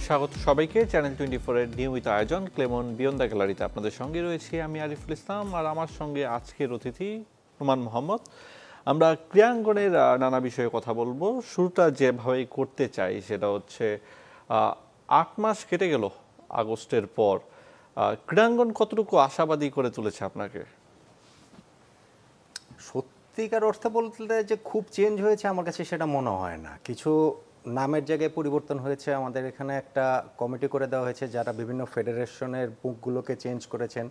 স্বাগত সবাইকে চ্যানেল 24 এর নিয়মিত আয়োজন ক্লেমন বিয়ন্ড দ্য গ্যালারিতে আপনাদের সঙ্গে রয়েছি আমি আরিফুল ইসলাম আর আমার সঙ্গে আজকের অতিথি নোমান মোহাম্মদ। আমরা ক্রীড়াঙ্গনের নানা বিষয়ে কথা বলবো। শুরুটা যেভাবে করতে চাই সেটা হচ্ছে 8 মাস কেটে গেল আগস্টের পর, ক্রীড়াঙ্গন কতটুকু আশাবাদী করে তুলেছে আপনাকে? সত্যিকার অর্থে বলতে যে খুব চেঞ্জ হয়েছে আমার কাছে সেটা মনে হয় না। কিছু নামের জায়গায় পরিবর্তন হয়েছে। আমাদের এখানে একটা কমিটি করে দেওয়া হয়েছে যারা বিভিন্ন ফেডারেশনের বুকগুলোকে চেঞ্জ করেছেন,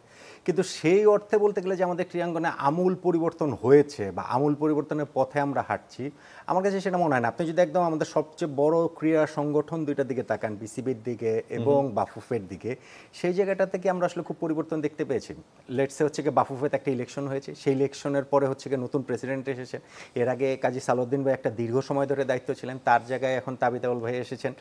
কিন্তু সেই অর্থে বলতে গেলে যে আমাদের ক্রীড়াঙ্গনে আমূল পরিবর্তন হয়েছে বা আমূল পরিবর্তনের পথে আমরা হাঁটছি, আমার কাছে সেটা মনে হয় না। আপনি যদি একদম আমাদের সবচেয়ে বড় ক্রীড়া সংগঠন দুইটার দিকে তাকান, বিসিবির দিকে এবং বাফুফের দিকে, সেই জায়গাটা থেকে আমরা আসলে খুব পরিবর্তন দেখতে পেয়েছি। লেটসে হচ্ছে কি বাফুফেতে একটা ইলেকশন হয়েছে, সেই ইলেকশনের পরে হচ্ছে কি নতুন প্রেসিডেন্ট এসেছেন। এর আগে কাজী সালাউদ্দিন ভাই একটা দীর্ঘ সময় ধরে দায়িত্ব ছিলেন, তার জায়গায় এখন তাবিতাউল ভাই এসেছেন।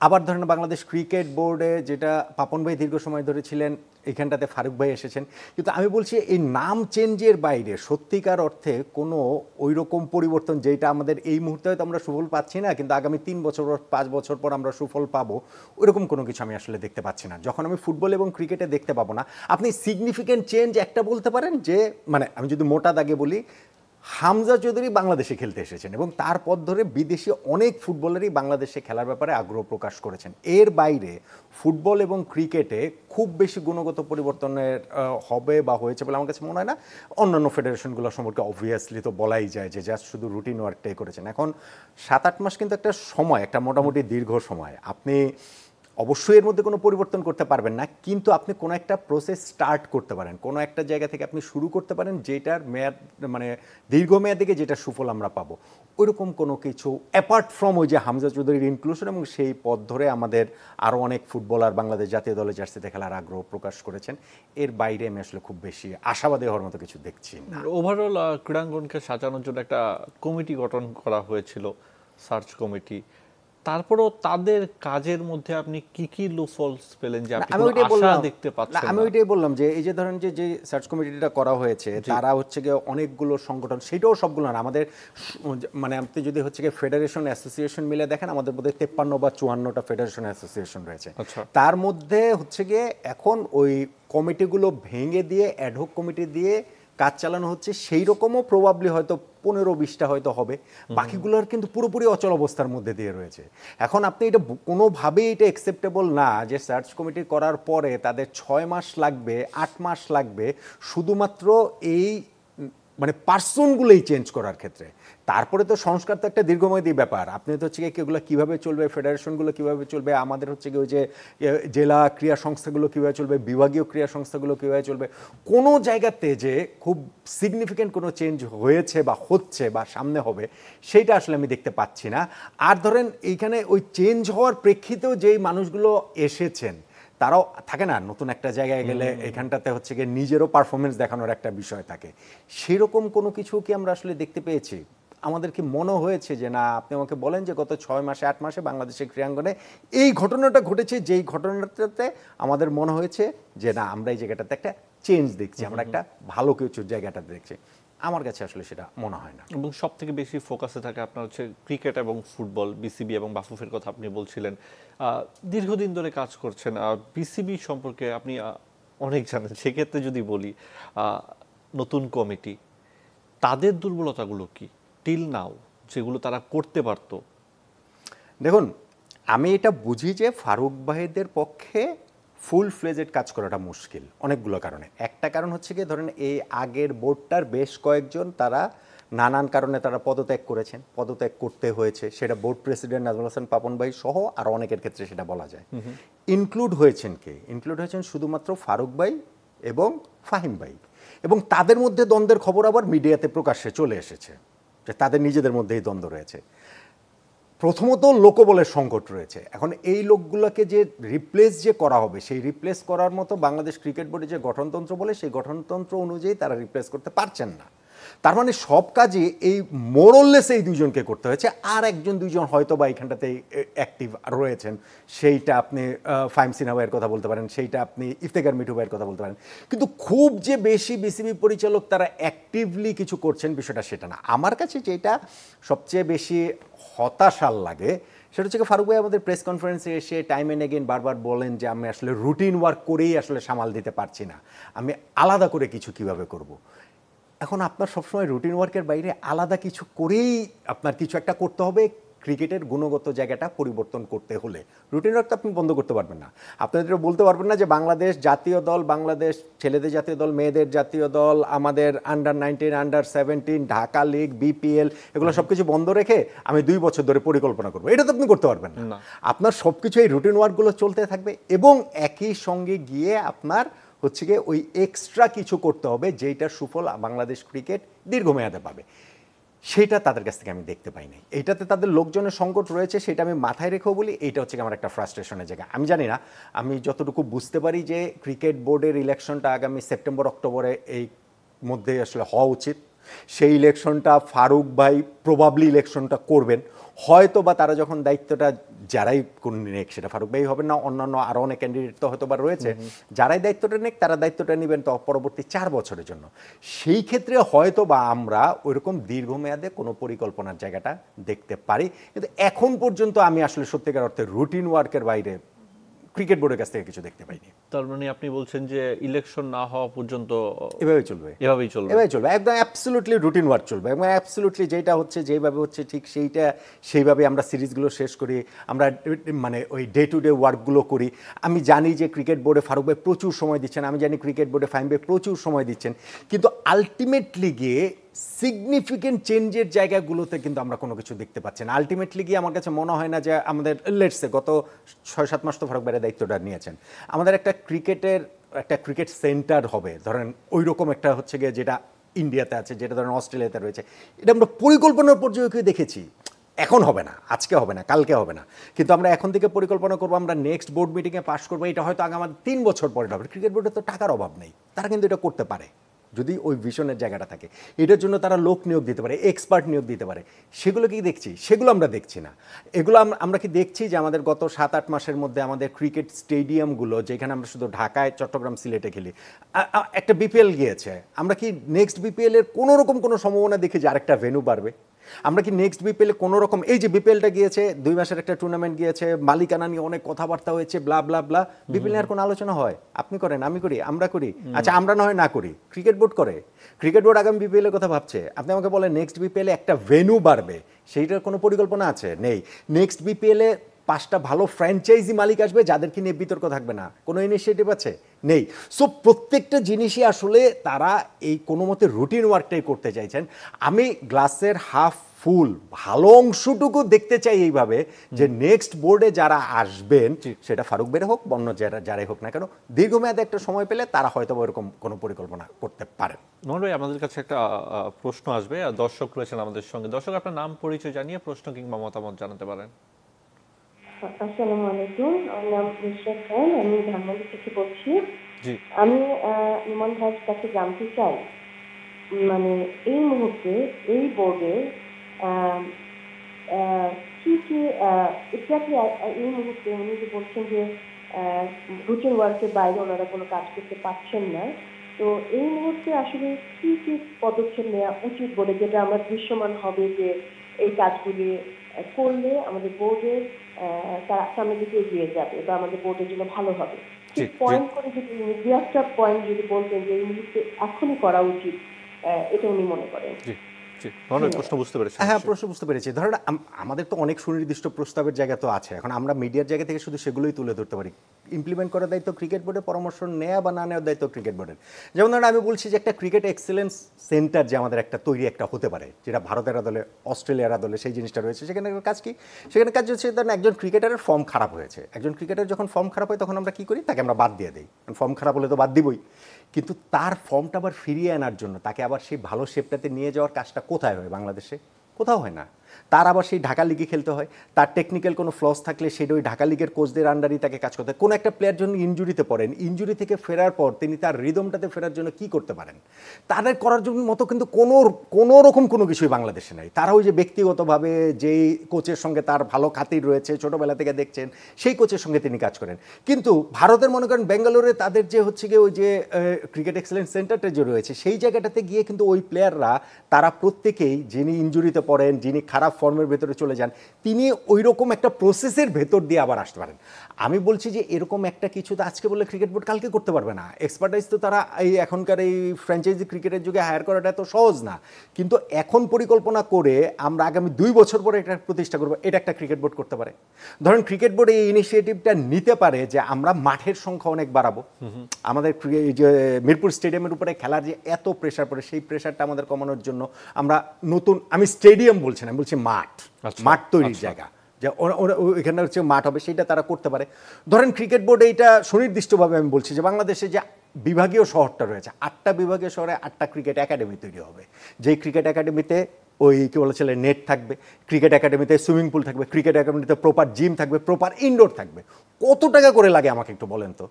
আবার ধরেন বাংলাদেশ ক্রিকেট বোর্ডে যেটা পাপন ভাই দীর্ঘ সময় ধরে ছিলেন, এখানটাতে ফারুক ভাই এসেছেন। কিন্তু আমি বলছি এই নাম চেঞ্জের বাইরে সত্যিকার অর্থে কোনো ওই রকম পরিবর্তন যেটা আমাদের এই মুহূর্তে হয়তো আমরা সুফল পাচ্ছি না, কিন্তু আগামী 3 বছর 5 বছর পর আমরা সুফল পাবো, ওইরকম কোনো কিছু আমি আসলে দেখতে পাচ্ছি না। যখন আমি ফুটবল এবং ক্রিকেটে দেখতে পাবো না, আপনি সিগনিফিক্যান্ট চেঞ্জ একটা বলতে পারেন যে, মানে আমি যদি মোটা দাগে বলি, হামজা চৌধুরী বাংলাদেশে খেলতে এসেছেন এবং তারপর ধরে বিদেশি অনেক ফুটবলারই বাংলাদেশে খেলার ব্যাপারে আগ্রহ প্রকাশ করেছেন। এর বাইরে ফুটবল এবং ক্রিকেটে খুব বেশি গুণগত পরিবর্তনের হবে বা হয়েছে বলে আমার কাছে মনে হয় না। অন্যান্য ফেডারেশনগুলো সম্পর্কে অবভিয়াসলি তো বলাই যায় যে জাস্ট শুধু রুটিন ওয়ার্কটাই করেছেন। এখন 7-8 মাস কিন্তু একটা সময়, একটা মোটামুটি দীর্ঘ সময়। আপনি অবশ্যই এর মধ্যে কোনো পরিবর্তন করতে পারবেন না, কিন্তু আপনি কোনো একটা প্রসেস স্টার্ট করতে পারেন, কোনো একটা জায়গা থেকে আপনি শুরু করতে পারেন যেটার মেয়াদ, মানে দীর্ঘমেয়াদে যেটা সুফল আমরা পাবো। ওইরকম কোনো কিছু অ্যাপার্ট ফ্রম ওই যে হামজা চৌধুরীর ইনক্লুশন এবং সেই পথ ধরে আমাদের আরও অনেক ফুটবলার বাংলাদেশ জাতীয় দলে জার্সিতে খেলার আগ্রহ প্রকাশ করেছেন, এর বাইরে আমি আসলে খুব বেশি আশাবাদী হওয়ার মতো কিছু দেখছি না। ওভারঅল ক্রীড়াঙ্গনকে সাজানোর জন্য একটা কমিটি গঠন করা হয়েছিল, সার্চ কমিটি। তারপরও তাদের কাজের মধ্যে আপনি কি কি লুফলস পেলেন যে আপনি আশা দেখতে পাচ্ছেন? আমি ওইটাই বললাম যে এই যে ধরেন যে সার্চ কমিটিটা করা হয়েছে, তারা হচ্ছে গিয়ে অনেকগুলো সংগঠন, সেটাও সবগুলো না, আমাদের মানে আপনি যদি হচ্ছে গিয়ে ফেডারেশন অ্যাসোসিয়েশন মিলে দেখেন, আমাদের মধ্যে 53 বা 54টা ফেডারেশন অ্যাসোসিয়েশন রয়েছে। তার মধ্যে হচ্ছে গিয়ে এখন ওই কমিটিগুলো ভেঙে দিয়ে অ্যাডহক কমিটি দিয়ে কাজ চালানো হচ্ছে। সেই রকমও প্রবাবলি হয়তো 15-20টা হয়তো হবে, বাকিগুলোর কিন্তু পুরোপুরি অচল অবস্থার মধ্যে দিয়ে রয়েছে। এখন আপনি এটা কোনোভাবেই এটা অ্যাকসেপ্টেবল না যে সার্চ কমিটি করার পরে তাদের 6 মাস লাগবে, 8 মাস লাগবে শুধুমাত্র এই মানে পার্সনগুলোই চেঞ্জ করার ক্ষেত্রে। তারপরে তো সংস্কার তো একটা দীর্ঘমেয়াদী ব্যাপার। আপনি তো হচ্ছে কি এগুলো কীভাবে চলবে, ফেডারেশনগুলো কীভাবে চলবে, আমাদের হচ্ছে কি ওই যে জেলা ক্রীড়া সংস্থাগুলো কীভাবে চলবে, বিভাগীয় ক্রীড়া সংস্থাগুলো কীভাবে চলবে, কোনো জায়গাতে যে খুব সিগনিফিক্যান্ট কোনো চেঞ্জ হয়েছে বা হচ্ছে বা সামনে হবে, সেইটা আসলে আমি দেখতে পাচ্ছি না। আর ধরেন এইখানে ওই চেঞ্জ হওয়ার প্রেক্ষিতেও যেই মানুষগুলো এসেছেন, তারাও থাকে না, নতুন একটা জায়গায় গেলে এখানটাতে হচ্ছে গিয়ে নিজেরও পারফরমেন্স দেখানোর একটা বিষয় থাকে। সেরকম কোনো কিছু কি আমরা আসলে দেখতে পেয়েছি? আমাদের কি মনে হয়েছে যে না, আপনি আমাকে বলেন যে গত 6 মাসে 8 মাসে বাংলাদেশের ক্রীড়াঙ্গনে এই ঘটনাটা ঘটেছে, যেই ঘটনাটাতে আমাদের মনে হয়েছে যে না, আমরা এই জায়গাটাতে একটা চেঞ্জ দেখছি, আমরা একটা ভালো কিছুর জায়গাটাতে দেখছি? আমার কাছে আসলে সেটা মনে হয় না। এবং সব থেকে বেশি ফোকাসে থাকে আপনার হচ্ছে ক্রিকেট এবং ফুটবল। বিসিবি এবং বাফুফের কথা আপনি বলছিলেন, দীর্ঘদিন ধরে কাজ করছেন, বিসিবি সম্পর্কে আপনি অনেক জানেন। সেক্ষেত্রে যদি বলি নতুন কমিটি, তাদের দুর্বলতাগুলো কি টিল নাও, যেগুলো তারা করতে পারত? দেখুন, আমি এটা বুঝি যে ফারুক ভাইদের পক্ষে ফুল ফ্লেজেড কাজ করাটা মুশকিল অনেকগুলো কারণে। একটা কারণ হচ্ছে গিয়ে ধরেন এই আগের বোর্ডটার বেশ কয়েকজন তারা নানান কারণে তারা পদত্যাগ করেছেন, পদত্যাগ করতে হয়েছে। সেটা বোর্ড প্রেসিডেন্ট নাজমুল হাসান পাপন ভাই সহ আর অনেকের ক্ষেত্রে সেটা বলা যায়। ইনক্লুড হয়েছেন কে? ইনক্লুড হয়েছেন শুধুমাত্র ফারুক ভাই এবং ফাহিম ভাই, এবং তাদের মধ্যে দ্বন্দ্বের খবর আবার মিডিয়াতে প্রকাশ্যে চলে এসেছে যে তাদের নিজেদের মধ্যেই দ্বন্দ্ব রয়েছে। প্রথমত লোকবলের সংকট রয়েছে। এখন এই লোকগুলোকে যে রিপ্লেস যে করা হবে, সেই রিপ্লেস করার মতো বাংলাদেশ ক্রিকেট বোর্ডে যে গঠনতন্ত্র বলে, সেই গঠনতন্ত্র অনুযায়ী তারা রিপ্লেস করতে পারছেন না। তার মানে সব কাজে এই মোরললেস এই দুইজনকে করতে হয়েছে। আর একজন দুইজন হয়তো বা এইখানটাতে অ্যাক্টিভ রয়েছেন, সেইটা আপনি ফাহিম সিনহা ভাইয়ের কথা বলতে পারেন, সেইটা আপনি ইফতেখার মিঠু ভাইয়ের কথা বলতে পারেন। কিন্তু খুব যে বেশি বিসিবি পরিচালক তারা অ্যাক্টিভলি কিছু করছেন বিষয়টা সেটা না। আমার কাছে যেটা সবচেয়ে বেশি হতাশার লাগে সেটা হচ্ছে কি, ফারুক ভাই আমাদের প্রেস কনফারেন্সে এসে টাইম এন্ড এগেইন বারবার বলেন যে আমি আসলে রুটিন ওয়ার্ক করেই আসলে সামাল দিতে পারছি না, আমি আলাদা করে কিছু কিভাবে করব। এখন আপনার সবসময় রুটিন ওয়ার্কের বাইরে আলাদা কিছু করেই আপনার কিছু একটা করতে হবে ক্রিকেটের গুণগত জায়গাটা পরিবর্তন করতে হলে। রুটিন ওয়ার্ক তো আপনি বন্ধ করতে পারবেন না। আপনাদের বলতে পারবেন না যে বাংলাদেশ জাতীয় দল, বাংলাদেশ ছেলেদের জাতীয় দল, মেয়েদের জাতীয় দল, আমাদের আন্ডার-19, আন্ডার-17, ঢাকা লিগ, বিপিএল, এগুলো সব কিছু বন্ধ রেখে আমি 2 বছর ধরে পরিকল্পনা করবো, এটা তো আপনি করতে পারবেন না। আপনার সব কিছু এই রুটিন ওয়ার্কগুলো চলতে থাকবে এবং একই সঙ্গে গিয়ে আপনার হচ্ছে গিয়ে ওই এক্সট্রা কিছু করতে হবে যেইটার সুফল বাংলাদেশ ক্রিকেট দীর্ঘমেয়াদে পাবে। সেটা তাদের কাছ থেকে আমি দেখতে পাই নাই। এইটাতে তাদের লোকজনের সংকট রয়েছে, সেটা আমি মাথায় রেখেও বলি এইটা হচ্ছে আমার একটা ফ্রাস্ট্রেশনের জায়গা। আমি জানি না, আমি যতটুকু বুঝতে পারি যে ক্রিকেট বোর্ডের ইলেকশনটা আগামী সেপ্টেম্বর অক্টোবরে এই মধ্যে আসলে হওয়া উচিত। সেই ইলেকশনটা ফারুক ভাই প্রবাবলি ইলেকশনটা করবেন, হয়তো বা তারা যখন দায়িত্বটা যারাই নেক, সেটা ফারুক ভাই হবেন না, অন্যান্য আরও অনেক ক্যান্ডিডেট তো হয়তো বা রয়েছে, যারাই দায়িত্বটা নেক তারা দায়িত্বটা নেবেন তো পরবর্তী 4 বছরের জন্য। সেই ক্ষেত্রে হয়তো বা আমরা ওইরকম দীর্ঘমেয়াদে কোনো পরিকল্পনার জায়গাটা দেখতে পারি, কিন্তু এখন পর্যন্ত আমি আসলে সত্যিকার অর্থে রুটিন ওয়ার্কের বাইরে ক্রিকেট বোর্ডের কাছ থেকে কিছু দেখতে পাইনি। তার মানে আপনি বলছেন যে ইলেকশন না হওয়া পর্যন্ত এভাবেই চলবে, এভাবেই চলবে, এভাবেই চলবে, একদম অ্যাবসলিউটলি রুটিন ওয়ার্ক চলবে এবং অ্যাবসলিউটলি যেটা হচ্ছে যেভাবে হচ্ছে ঠিক সেইভাবে আমরা সিরিজগুলো শেষ করি, আমরা মানে ওই ডে টু ডে ওয়ার্কগুলো করি। আমি জানি যে ক্রিকেট বোর্ডে ফারুক ভাই প্রচুর সময় দিচ্ছেন, আমি জানি ক্রিকেট বোর্ডে ফাহিম ভাই প্রচুর সময় দিচ্ছেন, কিন্তু আলটিমেটলি গিয়ে সিগনিফিকেন্ট চেঞ্জের জায়গাগুলোতে কিন্তু আমরা কোনো কিছু দেখতে পাচ্ছি না। আলটিমেটলি গিয়ে আমার কাছে মনে হয় না যে আমাদের লেটসে গত 6-7 মাস তো ফারুক ভাইয়ের দায়িত্বটা নিয়েছেন, আমাদের একটা ক্রিকেট সেন্টার হবে ধরেন ওই রকম একটা হচ্ছে গিয়ে যেটা ইন্ডিয়াতে আছে, যেটা ধরেন অস্ট্রেলিয়াতে রয়েছে, এটা আমরা পরিকল্পনার পর্যায়ে দেখেছি। এখন হবে না, আজকে হবে না, কালকে হবে না, কিন্তু আমরা এখন থেকে পরিকল্পনা করবো, আমরা নেক্সট বোর্ড মিটিংয়ে পাস করবো, এটা হয়তো আগামী 3 বছর পরে হবে। ক্রিকেট বোর্ডে তো টাকার অভাব নেই, তারা কিন্তু এটা করতে পারে যদি ওই ভিশনের জায়গাটা থাকে। এটার জন্য তারা লোক নিয়োগ দিতে পারে, এক্সপার্ট নিয়োগ দিতে পারে। সেগুলো কি দেখছি? সেগুলো আমরা দেখছি না। এগুলো আমরা কি দেখছি যে আমাদের গত 7-8 মাসের মধ্যে আমাদের ক্রিকেট স্টেডিয়ামগুলো, যেখানে আমরা শুধু ঢাকায়, চট্টগ্রাম, সিলেটে খেলি, একটা বিপিএল গিয়েছে, আমরা কি নেক্সট বিপিএলের কোনো রকম কোনো সম্ভাবনা দেখি যে আরেকটা ভেন্যু বাড়বে? আমরা কি নেক্সট বিপিএলে কোনো রকম, এই যে বিপিএলটা গিয়েছে 2 মাসের একটা টুর্নামেন্ট গিয়েছে, মালিকানা নিয়ে অনেক কথাবার্তা হয়েছে, ব্লা ব্লা ব্লা, বিপিএল নিয়ে আর কোনো আলোচনা হয়? আপনি করেন, আমি করি, আমরা করি, আচ্ছা আমরা না হয় না করি, ক্রিকেট বোর্ড করে। ক্রিকেট বোর্ড আগামী বিপিএলের কথা ভাবছে, আপনি আমাকে বলেন নেক্সট বিপিএলে একটা ভেন্যু বাড়বে, সেইটার কোনো পরিকল্পনা আছে? নেই। নেক্সট বিপিএলে 5টা ভালো ফ্র্যাঞ্চাইজি মালিক আসবে যাদেরকে নিয়ে বিতর্ক থাকবে না, কোনো ইনিশিয়েটিভ আছে? নেই। সো প্রত্যেকটা জিনিসই আসলে তারা এই কোনো মতে রুটিন ওয়ার্কটাই করতে চাইছেন। আমি গ্লাসের হাফ ফুল ভালো অংশটুকু দেখতে চাই এইভাবে যে নেক্সট বোর্ডে যারা আসবেন, সেটা ফারুক বের হোক, বন্য যারাই হোক না কেন, দীর্ঘমেয়াদে একটা সময় পেলে তারা হয়তো এরকম কোনো পরিকল্পনা করতে পারেন। মোহন ভাই, আমাদের কাছে একটা প্রশ্ন আসবে, আর দর্শক রয়েছেন আমাদের সঙ্গে। দর্শক, আপনার নাম পরিচয় জানিয়ে প্রশ্ন কিংবা মতামত জানাতে পারেন। আসসালামু আলাইকুম, আমার নাম নুসরাত খান, আমি ধানমন্ডি থেকে বলছি। জি, আমি ইমন ভাইয়ের কাছে জানতে চাই, মানে এই মুহূর্তে এই বোর্ডে কি কি এক্স্যাক্টলি এই মুহূর্তে উনি যে বলছেন যে রুটিন ওয়ার্কের বাইরে ওনারা কোনো কাজ করতে পারছেন না, তো এই মুহূর্তে আসলে কি কি পদক্ষেপ নেওয়া উচিত বলে যেটা আমরা দৃশ্যমান হবে যে এই কাজগুলি করলে আমাদের বোর্ডের সামনের দিকে এগিয়ে যাবে বা আমাদের বোর্ডের জন্য ভালো হবে? ঠিক পয়েন্ট করে যদি মিডিয়াটা পয়েন্ট যদি বলতেন যে এই মুহূর্তে এখনই করা উচিত, এটা উনি মনে করেন। প্রশ্ন বুঝতে পেরেছি। হ্যাঁ, প্রশ্ন বুঝতে পেরেছি। ধরেন আমাদের তো অনেক সুনির্দিষ্ট প্রস্তাবের জায়গা তো আছে, এখন আমরা মিডিয়ার জায়গা থেকে শুধু সেগুলোই তুলে ধরতে পারি। ইমপ্লিমেন্ট করার দায়িত্ব ক্রিকেট বোর্ডের, পরামর্শ নেওয়া বা না নেওয়ার দায়িত্ব ক্রিকেট বোর্ডের। যেমন ধরেন আমি বলছি যে একটা ক্রিকেট এক্সেলেন্স সেন্টার যে আমাদের একটা তৈরি একটা হতে পারে, যেটা ভারতের আদলে, অস্ট্রেলিয়ার আদলে সেই জিনিসটা রয়েছে। সেখানে কাজ কি? সেখানে কাজ হচ্ছে ধরেন একজন ক্রিকেটারের ফর্ম খারাপ হয়েছে, একজন ক্রিকেটার যখন ফর্ম খারাপ হয় তখন আমরা কি করি? তাকে আমরা বাদ দিয়ে দিই। ফর্ম খারাপ হলে তো বাদ দিবই, কিন্তু তার ফর্মটা আবার ফিরিয়ে আনার জন্য তাকে আবার সেই ভালো শেপটাতে নিয়ে যাওয়ার কাজটা কোথায় হয়? বাংলাদেশে কোথাও হয় না। তার আবার সেই ঢাকা লিগে খেলতে হয়, তার টেকনিক্যাল কোনো ফ্লস থাকলে সেটা ওই ঢাকা লিগের কোচদের আন্ডারই তাকে কাজ করতে হয়। কোনো একটা প্লেয়ার জন্য ইনজুরিতে পড়েন, ইনজুরি থেকে ফেরার পর তিনি তার রিদমটাতে ফেরার জন্য কি করতে পারেন, তাদের করার জন্য মতো কিন্তু কোনো রকম কোনো কিছুই বাংলাদেশে নাই। তারা ওই যে ব্যক্তিগতভাবে যেই কোচের সঙ্গে তার ভালো খাতির রয়েছে, ছোটোবেলা থেকে দেখছেন, সেই কোচের সঙ্গে তিনি কাজ করেন। কিন্তু ভারতের মনে করেন বেঙ্গালুরুরে তাদের যে হচ্ছে গিয়ে ওই যে ক্রিকেট এক্সেলেন্স সেন্টারটা যে রয়েছে, সেই জায়গাটাতে গিয়ে কিন্তু ওই প্লেয়াররা তারা প্রত্যেকেই যিনি ইনজুরিতে পড়েন, যিনি খারাপ খারাপ ফর্মের ভেতরে চলে যান, তিনি ওই রকম একটা প্রসেসের ভেতর দিয়ে আবার আসতে পারেন। আমি বলছি যে এরকম একটা কিছু তো আজকে বললে ক্রিকেট বোর্ড কালকে করতে পারবে না। এক্সপার্টাইজ তো তারা এই এখনকার এই ফ্র্যাঞ্চাইজি ক্রিকেটের যুগে হায়ার করাটা এত সহজ না, কিন্তু এখন পরিকল্পনা করে আমরা আগামী 2 বছর পরে এটা প্রতিষ্ঠা করবো, এটা একটা ক্রিকেট বোর্ড করতে পারে। ধরেন ক্রিকেট বোর্ড এই ইনিশিয়েটিভটা নিতে পারে যে আমরা মাঠের সংখ্যা অনেক বাড়াবো, আমাদের এই যে মিরপুর স্টেডিয়ামের উপরে খেলার যে এত প্রেশার পড়ে সেই প্রেশারটা আমাদের কমানোর জন্য আমরা নতুন, আমি স্টেডিয়াম বলছি না, আমি বলছি মাঠ তৈরির জায়গা, যে এখানে হচ্ছে মাঠ হবে, সেইটা তারা করতে পারে। ধরেন ক্রিকেট বোর্ড এইটা সুনির্দিষ্টভাবে আমি বলছি যে বাংলাদেশে যে বিভাগীয় শহরটা রয়েছে, 8টা বিভাগীয় শহরে 8টা ক্রিকেট একাডেমি তৈরি হবে। যেই ক্রিকেট একাডেমিতে ওই কী বলেছিল নেট থাকবে, ক্রিকেট একাডেমিতে সুইমিং পুল থাকবে, ক্রিকেট একাডেমিতে প্রপার জিম থাকবে, প্রপার ইনডোর থাকবে। কত টাকা করে লাগে আমাকে একটু বলেন তো?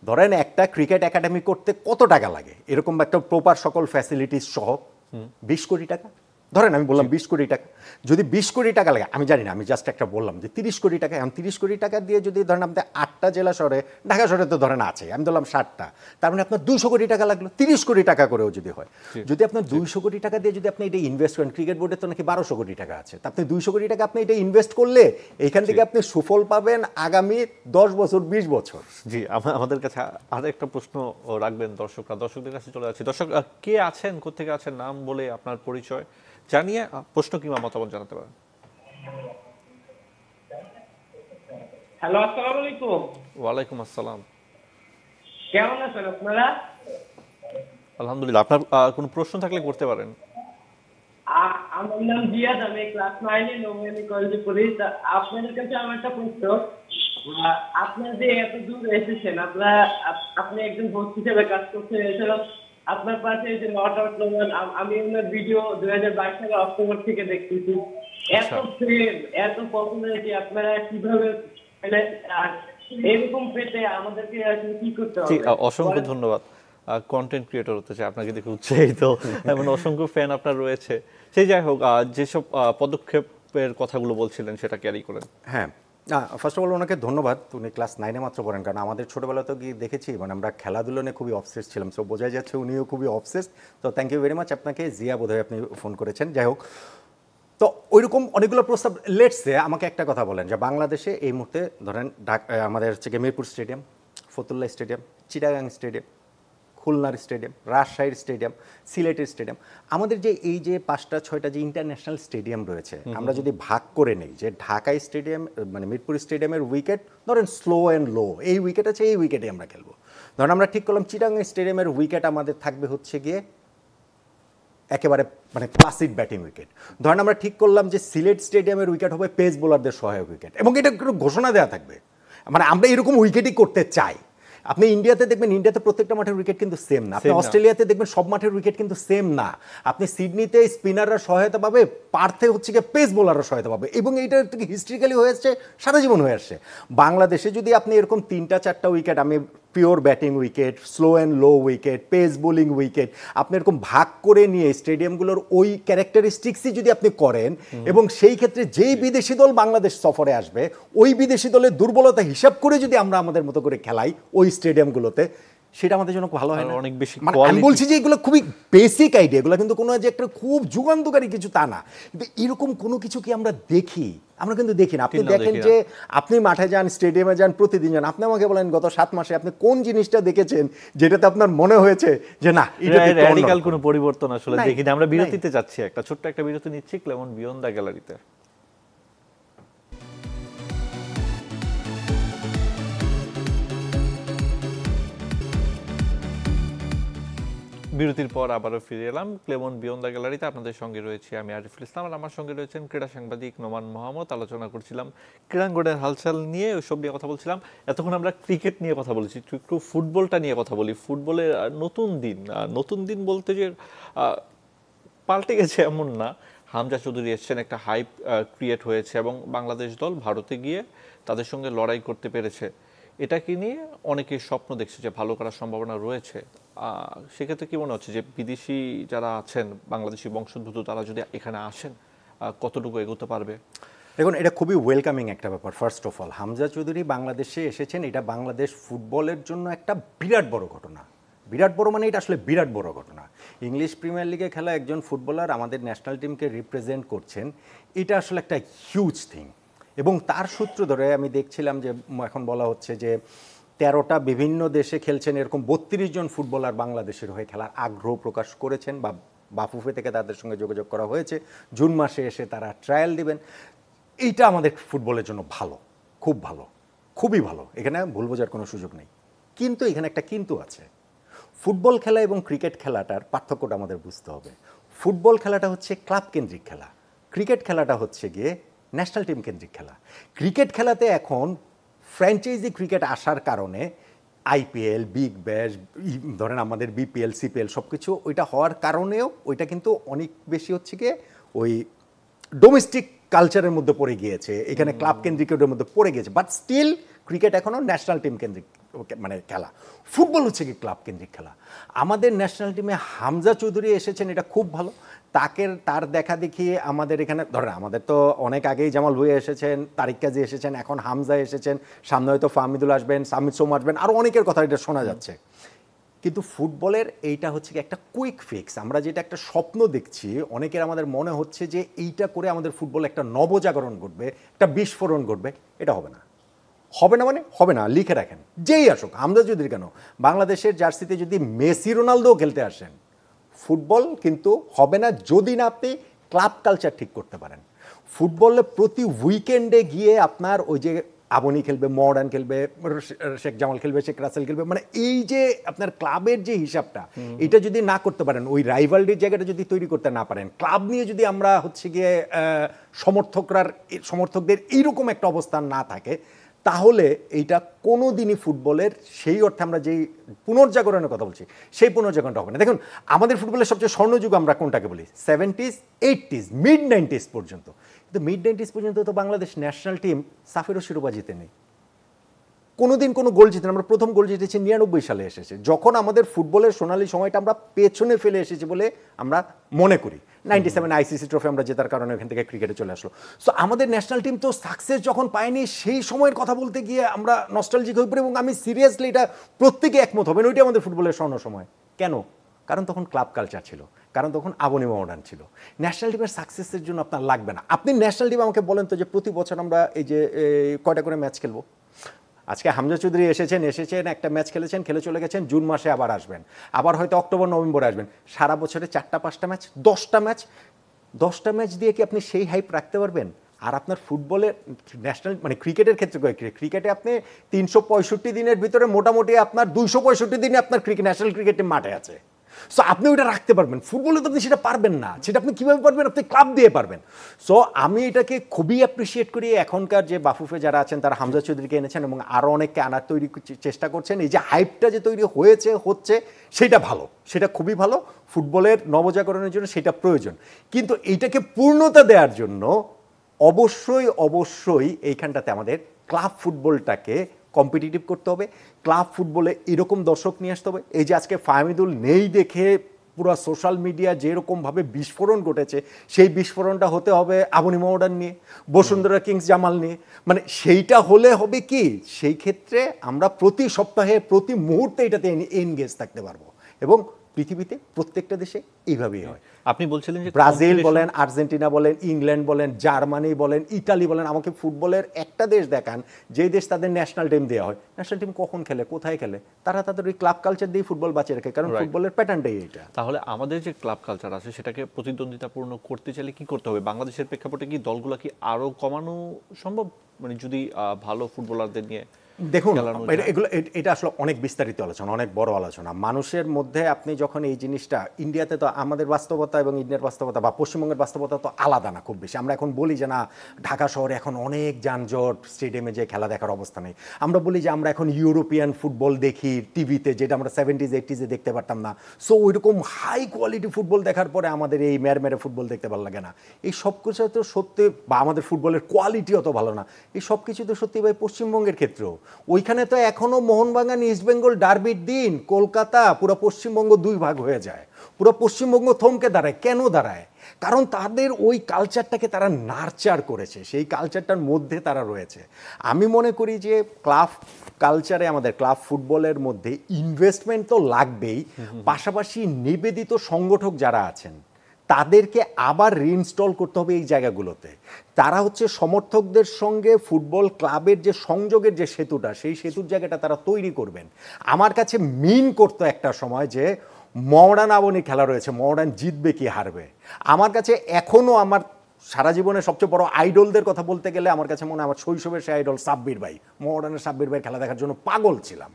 ধরেন একটা ক্রিকেট একাডেমি করতে কত টাকা লাগে এরকম একটা প্রপার সকল ফ্যাসিলিটিস সহ? 20 কোটি টাকা। ধরেন আমি বললাম 20 কোটি টাকা, যদি 20 কোটি টাকা লাগে, আমি জানি না, আমি জাস্ট একটা বললাম যে 30 কোটি টাকা, এখন 30 কোটি টাকা দিয়ে যদি ধরেন আপনার 8টা জেলা শহরে, ঢাকা শহরে তো ধরেন আছে, আমি ধরলাম 60টা, তার মানে আপনার 200 কোটি টাকা লাগলো, 30 কোটি টাকা করেও যদি হয়। যদি আপনার 200 কোটি টাকা দিয়ে যদি আপনি এটা ইনভেস্ট করেন, ক্রিকেট বোর্ডে তো নাকি 1200 কোটি টাকা আছে, তা আপনি 200 কোটি টাকা আপনি এটা ইনভেস্ট করলে এইখান থেকে আপনি সুফল পাবেন আগামী 10 বছর 20 বছর। জি, আমাদের কাছে আর একটা প্রশ্ন রাখবেন দর্শকদের কাছে চলে যাচ্ছি। দর্শক কে আছেন, কোথেকে আছেন, নাম বলে আপনার পরিচয় জানিয়ে প্রশ্ন কিংবা মতামত জানাতে পারেন। হ্যালো, আসসালামু আলাইকুম। ওয়ালাইকুম আসসালাম। কেমন আছেন আপনারা? আলহামদুলিল্লাহ। আপনার কোনো প্রশ্ন থাকলে করতে পারেন। আমার নাম জিয়াদ, আমি ক্লাস 9-এ নবীন কলেজে পড়ি। আপনাদের কাছে আমার একটা প্রশ্ন, আপনারা যে এত দূর এসেছেন, আপনি একজন হোস্ট হিসেবে কাজ করছেন, এছাড়াও আপনার পাশে যে নট আউট নোমান, আমি ওনার ভিডিও 2022 সালের অক্টোবর থেকে দেখতেছি। এত ফেম, এত পপুলারিটি আপনারা কিভাবে মানে এরকম পেতে আমাদেরকে আসলে কি করতে হবে? অসংখ্য ধন্যবাদ। কন্টেন্ট ক্রিয়েটর হতে চাই আপনাকে দেখে উৎসাহিত, এমন অসংখ্য ফ্যান আপনার রয়েছে। সেই যাই হোক, যেসব পদক্ষেপের কথাগুলো বলছিলেন সেটা ক্যারি করেন। হ্যাঁ, ফার্স্ট অফ অল ওনাকে ধন্যবাদ, উনি ক্লাস 9-এ মাত্র পড়েন, কারণ আমাদের ছোটোবেলাতেও গিয়ে দেখেছি মানে আমরা খেলাধুলো নিয়ে খুবই অবসেস ছিলাম, সো বোঝাই যাচ্ছে উনিও খুবই অবসেস। তো থ্যাংক ইউ ভেরি মাচ আপনাকে। জিয়া বোধহয় আপনি ফোন করেছেন। যাই হোক, তো ওইরকম অনেকগুলো প্রস্তাব। লেটসে আমাকে একটা কথা বলেন যে বাংলাদেশে এই মুহূর্তে ধরেন আমাদের হচ্ছে Mirpur stadium, Fatullah stadium, Chittagong stadium, খুলনার স্টেডিয়াম, রাজশাহীর স্টেডিয়াম, সিলেটের স্টেডিয়াম, আমাদের যে এই যে 5টা-6টা যে ইন্টারন্যাশনাল স্টেডিয়াম রয়েছে, আমরা যদি ভাগ করে নেই যে ঢাকা স্টেডিয়াম মানে মিরপুর স্টেডিয়ামের উইকেট ধরেন স্লো অ্যান্ড লো, এই উইকেট আছে, এই উইকেটে আমরা খেলবো। ধরেন আমরা ঠিক করলাম চিটাগাং স্টেডিয়ামের উইকেট আমাদের থাকবে হচ্ছে গিয়ে একেবারে মানে ক্লাসিক ব্যাটিং উইকেট। ধরেন আমরা ঠিক করলাম যে সিলেট স্টেডিয়ামের উইকেট হবে পেস বোলারদের সহায়ক উইকেট, এবং এটা ঘোষণা দেওয়া থাকবে, মানে আমরা এরকম উইকেটই করতে চাই। আপনি ইন্ডিয়াতে দেখবেন, ইন্ডিয়াতে প্রত্যেকটা মাঠের উইকেট কিন্তু সেম না। আপনি অস্ট্রেলিয়াতে দেখবেন সব মাঠের উইকেট কিন্তু সেম না। আপনি সিডনিতে স্পিনাররা সহায়তা পাবে, পার্থে হচ্ছে গিয়ে পেস বোলাররা সহায়তা পাবে, এবং এইটা থেকে হিস্ট্রিক্যালি হয়ে আসছে, সারা জীবন হয়ে আসছে। বাংলাদেশে যদি আপনি এরকম 3টা-4টা উইকেট, আমি pure batting wicket, slow and low wicket, pace bowling wicket, আপনি এরকম ভাগ করে নিয়ে স্টেডিয়ামগুলোর ওই ক্যারেক্টারিস্টিক্সই যদি আপনি করেন, এবং সেই ক্ষেত্রে যেই বিদেশি দল বাংলাদেশ সফরে আসবে ওই বিদেশি দলের দুর্বলতা হিসাব করে যদি আমরা আমাদের মতো করে খেলাই ওই স্টেডিয়ামগুলোতে, সেটা আমাদের জন্য ভালো হয় না? অনেক বেশি আমি বলছি যে এগুলো খুবই বেসিক আইডিয়া, এগুলো কিন্তু কোনো যে একটা খুব যুগান্তকারী কিছু তা না, কিন্তু এরকম কোনো কিছু কি আমরা দেখি? আমরা কিন্তু দেখি না। আপনি দেখেন যে আপনি মাঠে যান, স্টেডিয়ামে যান, প্রতিদিন যান, আপনি আমাকে বলেন গত 7 মাসে আপনি কোন জিনিসটা দেখেছেন যেটাতে আপনার মনে হয়েছে যে না এটা র্যাডিক্যাল কোনো পরিবর্তন আসলে দেখি না। আমরা বিরতিতে যাচ্ছি, একটা ছোট্ট একটা বিরতি নিচ্ছি ক্লেমন বিয়ন্ড দ্য গ্যালারিতে। বিরতির পর আবারও ফিরে এলাম ক্লেমন বিয়ন্ড দ্য গ্যালারিতে। আপনাদের সঙ্গে রয়েছে আমি আরিফুল ইসলাম, আর আমার সঙ্গে রয়েছেন ক্রীড়া সাংবাদিক নোমান মোহাম্মদ। আলোচনা করছিলাম ক্রীড়াঙ্গনের হালচাল নিয়ে, ওইসব নিয়ে কথা বলছিলাম। এতক্ষণ আমরা ক্রিকেট নিয়ে কথা বলেছি, একটু ফুটবলটা নিয়ে কথা বলি। ফুটবলের নতুন দিন বলতে যে পাল্টে গেছে এমন না। হামজা চৌধুরী এসছেন, একটা হাইপ ক্রিয়েট হয়েছে, এবং বাংলাদেশ দল ভারতে গিয়ে তাদের সঙ্গে লড়াই করতে পেরেছে। এটাকে নিয়ে অনেকে স্বপ্ন দেখছে যে ভালো করার সম্ভাবনা রয়েছে। সেক্ষেত্রে কি মনে হচ্ছে যে বিদেশি যারা আছেন, বাংলাদেশি বংশোদ্ভূত, তারা যদি এখানে আসেন কতটুকু এগোতে পারবে? দেখুন, এটা খুবই ওয়েলকামিং একটা ব্যাপার। First of all Hamza Chowdhury বাংলাদেশে এসেছেন, এটা বাংলাদেশ ফুটবলের জন্য একটা বিরাট বড় ঘটনা। বিরাট বড় মানে এটা আসলে বিরাট বড় ঘটনা। ইংলিশ প্রিমিয়ার লিগে খেলা একজন ফুটবলার আমাদের ন্যাশনাল টিমকে রিপ্রেজেন্ট করছেন, এটা আসলে একটা হিউজ থিং। এবং তার সূত্র ধরে আমি দেখছিলাম যে এখন বলা হচ্ছে যে 13টা বিভিন্ন দেশে খেলছেন এরকম 32 জন ফুটবলার বাংলাদেশের হয়ে খেলার আগ্রহ প্রকাশ করেছেন, বা বাফুফে থেকে তাদের সঙ্গে যোগাযোগ করা হয়েছে, জুন মাসে এসে তারা ট্রায়াল দিবেন। এইটা আমাদের ফুটবলের জন্য ভালো, খুব ভালো, খুবই ভালো, এখানে ভুল বোঝার কোনো সুযোগ নেই। কিন্তু এখানে একটা কিন্তু আছে, ফুটবল খেলা এবং ক্রিকেট খেলাটার পার্থক্যটা আমাদের বুঝতে হবে। ফুটবল খেলাটা হচ্ছে ক্লাব কেন্দ্রিক খেলা, ক্রিকেট খেলাটা হচ্ছে গিয়ে ন্যাশনাল টিম কেন্দ্রিক খেলা। ক্রিকেট খেলাতে এখন ফ্র্যাঞ্চাইজি ক্রিকেট আসার কারণে আইপিএল, বিগ ব্যাশ, ধরেন আমাদের বিপিএল, সিপিএল সব কিছু ওইটা হওয়ার কারণেও ওইটা কিন্তু অনেক বেশি হচ্ছে গিয়ে ওই ডোমেস্টিক কালচারের মধ্যে পড়ে গিয়েছে, এখানে ক্লাব কেন্দ্রিকের মধ্যে পড়ে গিয়েছে। বাট স্টিল ক্রিকেট এখনও ন্যাশনাল টিম কেন্দ্রিক মানে খেলা, ফুটবল হচ্ছে কি ক্লাব কেন্দ্রিক খেলা। আমাদের ন্যাশনাল টিমে হামজা চৌধুরী এসেছেন, এটা খুব ভালো। তার দেখা দেখি আমাদের এখানে ধরেন আমাদের তো অনেক আগেই জামাল ভুঁইয়া এসেছেন, তারিক কাজী এসেছেন, এখন হামজা এসেছেন, সামনে হয়তো ফাহমিদুল আসবেন, সামিদ সোম আসবেন, আরও অনেকের কথা এটা শোনা যাচ্ছে। কিন্তু ফুটবলের এইটা হচ্ছে কি একটা কুইক ফিক্স, আমরা যেটা একটা স্বপ্ন দেখছি, অনেকের আমাদের মনে হচ্ছে যে এইটা করে আমাদের ফুটবল একটা নবজাগরণ ঘটবে, একটা বিস্ফোরণ ঘটবে। এটা হবে না, হবে না মানে হবে না, লিখে রাখেন। যেই আসুক, হামজা চৌধুরী কেন, বাংলাদেশের জার্সিতে যদি মেসি রোনালদো খেলতে আসেন, ফুটবল কিন্তু হবে না যদি না আপনি ক্লাব কালচার ঠিক করতে পারেন। ফুটবলে প্রতি উইকেন্ডে গিয়ে আপনার ওই যে আবনি খেলবে, মডার্ন খেলবে, শেখ জামাল খেলবে, শেখ রাসেল খেলবে, মানে এই যে আপনার ক্লাবের যে হিসাবটা, এটা যদি না করতে পারেন, ওই রাইভালরির জায়গাটা যদি তৈরি করতে না পারেন, ক্লাব নিয়ে যদি আমরা হচ্ছে গিয়ে সমর্থকদের এইরকম একটা অবস্থান না থাকে, তাহলে এইটা কোনো দিনই ফুটবলের সেই অর্থে আমরা যেই পুনর্জাগরণের কথা বলছি সেই পুনর্জাগরণটা হবে না। দেখুন আমাদের ফুটবলের সবচেয়ে স্বর্ণযুগ আমরা কোনটাকে বলি, 70s, 80s, মিড 90s পর্যন্ত। কিন্তু মিড 90s পর্যন্ত তো বাংলাদেশ ন্যাশনাল টিম সাফেরও শিরোপা জিতে নেই, কোনোদিন কোনো গোল জিতে না। আমরা প্রথম গোল জিতেছি 99 সালে এসেছে, যখন আমাদের ফুটবলের সোনালী সময়টা আমরা পেছনে ফেলে এসেছি বলে আমরা মনে করি। 97 আইসিসি ট্রফি আমরা জেতার কারণে ওখান থেকে ক্রিকেটে চলে আসলো। সো আমাদের ন্যাশনাল টিম তো সাকসেস যখন পায়নি, সেই সময়ের কথা বলতে গিয়ে আমরা নস্টালজিক হয়ে পড়ি, এবং আমি সিরিয়াসলি এটা প্রত্যেকে একমত হবেন, ওইটাই আমাদের ফুটবলের স্বর্ণ সময়। কেন? কারণ তখন ক্লাব কালচার ছিল, কারণ তখন আবনি মডার্ন ছিল। ন্যাশনাল টিমের সাকসেসের জন্য আপনার লাগবে না। আপনি ন্যাশনাল টিম আমাকে বলেন তো যে প্রতি বছর আমরা এই যে কয়টা করে ম্যাচ খেলবো? আজকে হামজা চৌধুরী এসেছেন একটা ম্যাচ খেলেছেন, খেলে চলে গেছেন, জুন মাসে আবার আসবেন, আবার হয়তো অক্টোবর নভেম্বরে আসবেন। সারা বছরে 4-5টা ম্যাচ, 10টা ম্যাচ দিয়ে কি আপনি সেই হাইপ রাখতে পারবেন? আর আপনার ফুটবলের ন্যাশনাল মানে ক্রিকেটের ক্ষেত্রে ক্রিকেটে আপনি 365 দিনের ভিতরে মোটামুটি আপনার 265 দিনে আপনার ন্যাশনাল ক্রিকেট মাঠে আছে। সো আপনি ওইটা রাখতে পারবেন, ফুটবলে তো আপনি সেটা পারবেন না। সেটা আপনি কীভাবে পারবেন? আপনি ক্লাব দিয়ে পারবেন। সো আমি এটাকে খুবই অ্যাপ্রিসিয়েট করি। এখনকার যে বাফুফে যারা আছেন তারা হামজা চৌধুরীকে এনেছেন এবং আরও অনেককে আনার চেষ্টা করছেন। এই যে হাইপটা যে তৈরি হচ্ছে সেটা ভালো, সেটা খুবই ভালো। ফুটবলের নবজাগরণের জন্য সেটা প্রয়োজন, কিন্তু এইটাকে পূর্ণতা দেওয়ার জন্য অবশ্যই এইখানটাতে আমাদের ক্লাব ফুটবলটাকে কম্পিটিটিভ করতে হবে। ক্লাব ফুটবলে এরকম দর্শক নিয়ে আসতে হবে। এই যে আজকে ফাহমিদুল নেই দেখে পুরো সোশ্যাল মিডিয়া যেরকমভাবে বিস্ফোরণ ঘটেছে, সেই বিস্ফোরণটা হতে হবে আবনি মডার্ন নিয়ে, বসুন্ধরা কিংস জামাল নিয়ে। মানে সেইটা হলে হবে কি, সেই ক্ষেত্রে আমরা প্রতি সপ্তাহে প্রতি মুহূর্তে এটাতে এনগেজ থাকতে পারবো, এবং পৃথিবীতে প্রত্যেকটা দেশে এইভাবেই হয়। আপনি বলছিলেন যে ব্রাজিল বলেন, আর্জেন্টিনা বলেন, ইংল্যান্ড বলেন, জার্মানি বলেন, ইটালি বলেন, আমাকে ফুটবলের একটা দেশ দেখান যে দেশ তাদের ন্যাশনাল টিম দেওয়া হয়। ন্যাশনাল টিম কখন খেলে, কোথায় খেলে? তারা তাদের ওই ক্লাব কালচার দিয়ে ফুটবল বাঁচিয়ে রাখে, কারণ ফুটবলের প্যাটার্নটাই এটা। তাহলে আমাদের যে ক্লাব কালচার আছে সেটাকে প্রতিদ্বন্দ্বিতাপূর্ণ করতে চাইলে কি করতে হবে? বাংলাদেশের প্রেক্ষাপটে কি দলগুলো কি আরো কমানো সম্ভব, মানে যদি ভালো ফুটবলারদের নিয়ে? দেখুন এটা আসলে অনেক বিস্তারিত আলোচনা, অনেক বড় আলোচনা। মানুষের মধ্যে আপনি যখন এই জিনিসটা, ইন্ডিয়াতে তো আমাদের বাস্তবতা এবং ইন্ডিয়ার বাস্তবতা বা পশ্চিমবঙ্গের বাস্তবতা তো আলাদা না খুব বেশি। আমরা এখন বলি যে না, ঢাকা শহরে এখন অনেক যানজট, স্টেডিয়ামে যে খেলা দেখার অবস্থা নেই। আমরা বলি যে আমরা এখন ইউরোপিয়ান ফুটবল দেখি টিভিতে, যেটা আমরা 70s 80s দেখতে পারতাম না। সো ওইরকম হাই কোয়ালিটি ফুটবল দেখার পরে আমাদের এই মেরে ফুটবল দেখতে ভালো লাগে না। এই সব কিছু তো সত্যি, বা আমাদের ফুটবলের কোয়ালিটি অত ভালো না, এই সব কিছু তো সত্যি ভাই পশ্চিমবঙ্গের ক্ষেত্রেও। ওইখানে তো এখনো মোহনবাগান ইস্ট বেঙ্গল ডার্বির দিন কলকাতা পুরো পশ্চিমবঙ্গ দুই ভাগ হয়ে যায়, পুরো পশ্চিমবঙ্গ থমকে দাঁড়ায়। কেন দাঁড়ায়? কারণ তাদের ওই কালচারটাকে তারা নার্চার করেছে, সেই কালচারটার মধ্যে তারা রয়েছে। আমি মনে করি যে ক্লাব কালচারে, আমাদের ক্লাব ফুটবলের মধ্যে ইনভেস্টমেন্ট তো লাগবেই, পাশাপাশি নিবেদিত সংগঠক যারা আছেন তাদেরকে আবার রিইনস্টল করতে হবে এই জায়গাগুলোতে। তারা হচ্ছে সমর্থকদের সঙ্গে ফুটবল ক্লাবের যে সংযোগের যে সেতুটা, সেই সেতুর জায়গাটা তারা তৈরি করবেন। আমার কাছে মিন করতো একটা সময় যে মডার্ন আবনি খেলা রয়েছে, মডার্ন জিতবে কি হারবে। আমার কাছে এখনও আমার সারা জীবনে সবচেয়ে বড় আইডলদের কথা বলতে গেলে আমার কাছে মনে হয় আমার শৈশবের সে আইডল সাব্বির ভাই। মডার্নের সাব্বির ভাই খেলা দেখার জন্য পাগল ছিলাম।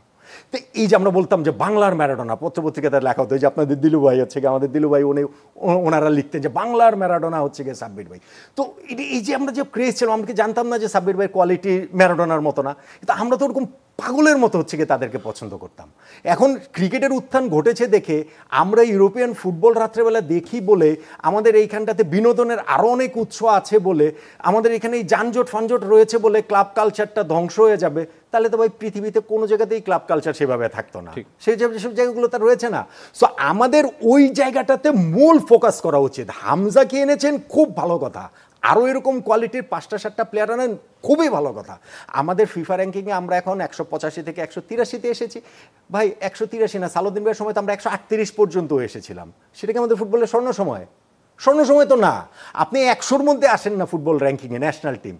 তো এই যে আমরা বলতাম যে বাংলার ম্যারাডোনা, পত্রপত্রিকাতে লেখা হতো যে আপনাদের দিলু ভাই হচ্ছে গিয়ে, আমাদের দিলু ভাই ওনারা লিখতেন যে বাংলার ম্যারাডোনা হচ্ছে গিয়ে সাব্বির ভাই। তো এই যে আমরা যে ক্রেজ ছিলাম, আমরা কি জানতাম না যে সাব্বির ভাইয়ের কোয়ালিটি ম্যারাডোনার মতো না, কিন্তু আমরা তো ওরকম পাগলের মতো হচ্ছে গিয়ে তাদেরকে পছন্দ করতাম। এখন ক্রিকেটের উত্থান ঘটেছে দেখে আমরা ইউরোপিয়ান ফুটবল রাত্রেবেলা দেখি বলে, আমাদের এইখানটাতে বিনোদনের আরও অনেক উৎস আছে বলে, আমাদের এখানে এই যানজট ফানজট রয়েছে বলে ক্লাব কালচারটা ধ্বংস হয়ে যাবে, তাহলে তো ভাই পৃথিবীতে কোনো জায়গাতেই ক্লাব কালচার সেভাবে থাকতো না। সেই যেসব জায়গাগুলো তার রয়েছে না। সো আমাদের ওই জায়গাটাতে মূল ফোকাস করা উচিত। হামজা কি এনেছেন, খুব ভালো কথা, আরও এরকম কোয়ালিটির 5-7টা প্লেয়ার আনেন, খুবই ভালো কথা। আমাদের ফিফা র্যাঙ্কিংয়ে আমরা এখন 185 থেকে 183-তে এসেছি। ভাই 183 না, সালাউদ্দিন ভাইয়ের সময় তো আমরা 138 পর্যন্ত এসেছিলাম। সেটা কি আমাদের ফুটবলের স্বর্ণ সময়? স্বর্ণ সময় তো না। আপনি 100-র মধ্যে আসেন না ফুটবল র্যাঙ্কিংয়ে, ন্যাশনাল টিম।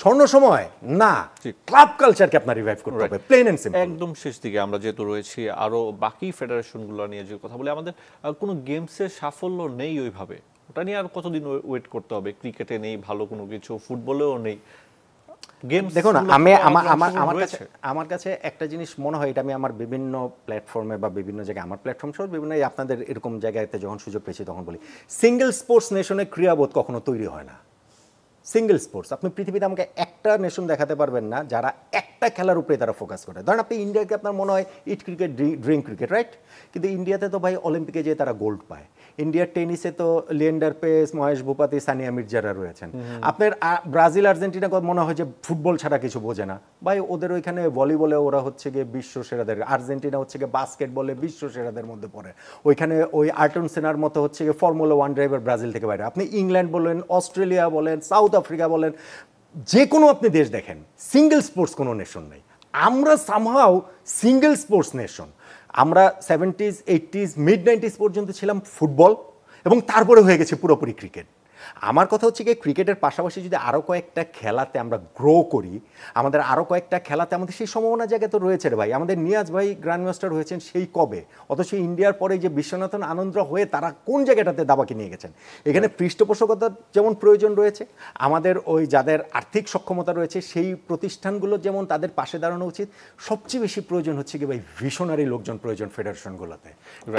স্বর্ণ সময় না। ক্লাব কালচারকে আপনার রিভাইভ করতে হবে, প্লেন এন্ড সিম্পল। একদম শেষ দিকে আমরা যেহেতু রয়েছি, আরো বাকি ফেডারেশনগুলো নিয়ে যে কথা বলি, আমাদের কোনো গেমসের সাফল্য নেই ওইভাবে, ওটা নিয়ে আর কতদিন ওয়েট করতে হবে? ক্রিকেটে নেই ভালো কোনো কিছু, ফুটবলেও নেই। দেখুন, আমার কাছে একটা জিনিস মনে হয়, এটা আমি আমার বিভিন্ন প্ল্যাটফর্মে বা বিভিন্ন জায়গায়, আমার প্ল্যাটফর্ম সহ বিভিন্ন আপনাদের এরকম জায়গাতে যখন সুযোগ পেয়েছি তখন বলি, সিঙ্গেল স্পোর্টস নেশনে ক্রীড়াবোধ কখনো তৈরি হয় না। সিঙ্গেল স্পোর্টস, আপনি পৃথিবীতে আমাকে একটা নেশন দেখাতে পারবেন না যারা একটা খেলার উপরে তারা ফোকাস করে। ধরেন আপনি ইন্ডিয়াকে আপনার মনে হয় ইট ক্রিকেট ড্রিঙ্ক ক্রিকেট, রাইট? কিন্তু ইন্ডিয়াতে তো ভাই অলিম্পিকে যেয়ে তারা গোল্ড পায়। ইন্ডিয়ার টেনিসে তো লিয়েন্ডার পেস, মহেশ ভূপাতি, সানিয়া মির্জারা রয়েছেন। আপনার ব্রাজিল আর্জেন্টিনা মনে হয় যে ফুটবল ছাড়া কিছু বোঝে না। ভাই ওদের ওইখানে ভলিবলে ওরা হচ্ছে গিয়ে বিশ্ব সেরাদের, আর্জেন্টিনা হচ্ছে গিয়ে বাস্কেটবলে বিশ্ব সেরাদের মধ্যে পড়ে। ওইখানে ওই আর্টন সেনার মতো হচ্ছে গিয়ে ফর্মুলা 1 ড্রাইভার ব্রাজিল থেকে বাইরে। আপনি ইংল্যান্ড বলেন, অস্ট্রেলিয়া বলেন, সাউথ আফ্রিকা বলেন, যে কোনো আপনি দেশ দেখেন, সিঙ্গেল স্পোর্টস কোনো নেশন নেই। আমরা সামহাও সিঙ্গেল স্পোর্টস নেশন। আমরা 70s, 80s, মিড 90s পর্যন্ত ছিলাম ফুটবল, এবং তারপরে হয়ে গেছে পুরোপুরি ক্রিকেট। আমার কথা হচ্ছে কি, ক্রিকেটের পাশাপাশি যদি আরও কয়েকটা খেলাতে আমরা গ্রো করি, আমাদের আরও কয়েকটা খেলাতে আমাদের সেই সম্ভাবনা জায়গা তো রয়েছে রে ভাই। আমাদের নিয়াজ ভাই গ্র্যান্ড মাস্টার হয়েছেন সেই কবে, অথচ ইন্ডিয়ার পরে যে বিশ্বনাথন আনন্দ হয়ে তারা কোন জায়গাটাতে দাবাকে নিয়ে গেছেন। এখানে পৃষ্ঠপোষকতার যেমন প্রয়োজন রয়েছে, আমাদের ওই যাদের আর্থিক সক্ষমতা রয়েছে সেই প্রতিষ্ঠানগুলো যেমন তাদের পাশে দাঁড়ানো উচিত, সবচেয়ে বেশি প্রয়োজন হচ্ছে কি ভাই ভিশনারি লোকজন প্রয়োজন ফেডারেশনগুলোতে।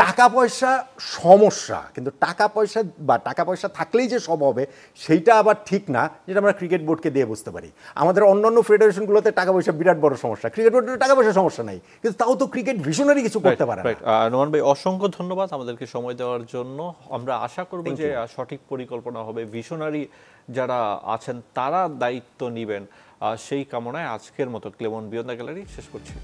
টাকা পয়সা সমস্যা, কিন্তু টাকা পয়সা থাকলেই যে সব হবে সেইটা আবার ঠিক না, যেটা আমরা ক্রিকেট বোর্ডকে দিয়ে বুঝতে পারি। আমাদের অন্যান্য ফেডারেশনগুলোতে টাকা পয়সা বিরাট বড় সমস্যা, ক্রিকেট বোর্ডের টাকা পয়সা সমস্যা নাই, কিন্তু তাও তো ক্রিকেট ভিশনারি কিছু করতে পারে না। নোমান ভাই অসংখ্য ধন্যবাদ আমাদেরকে সময় দেওয়ার জন্য। আমরা আশা করব যে সঠিক পরিকল্পনা হবে, ভিশনারি যারা আছেন তারা দায়িত্ব নেবেন, সেই কামনায় আজকের মতো ক্লেমন বিয়ন্ড দ্য গ্যালারি শেষ করছি।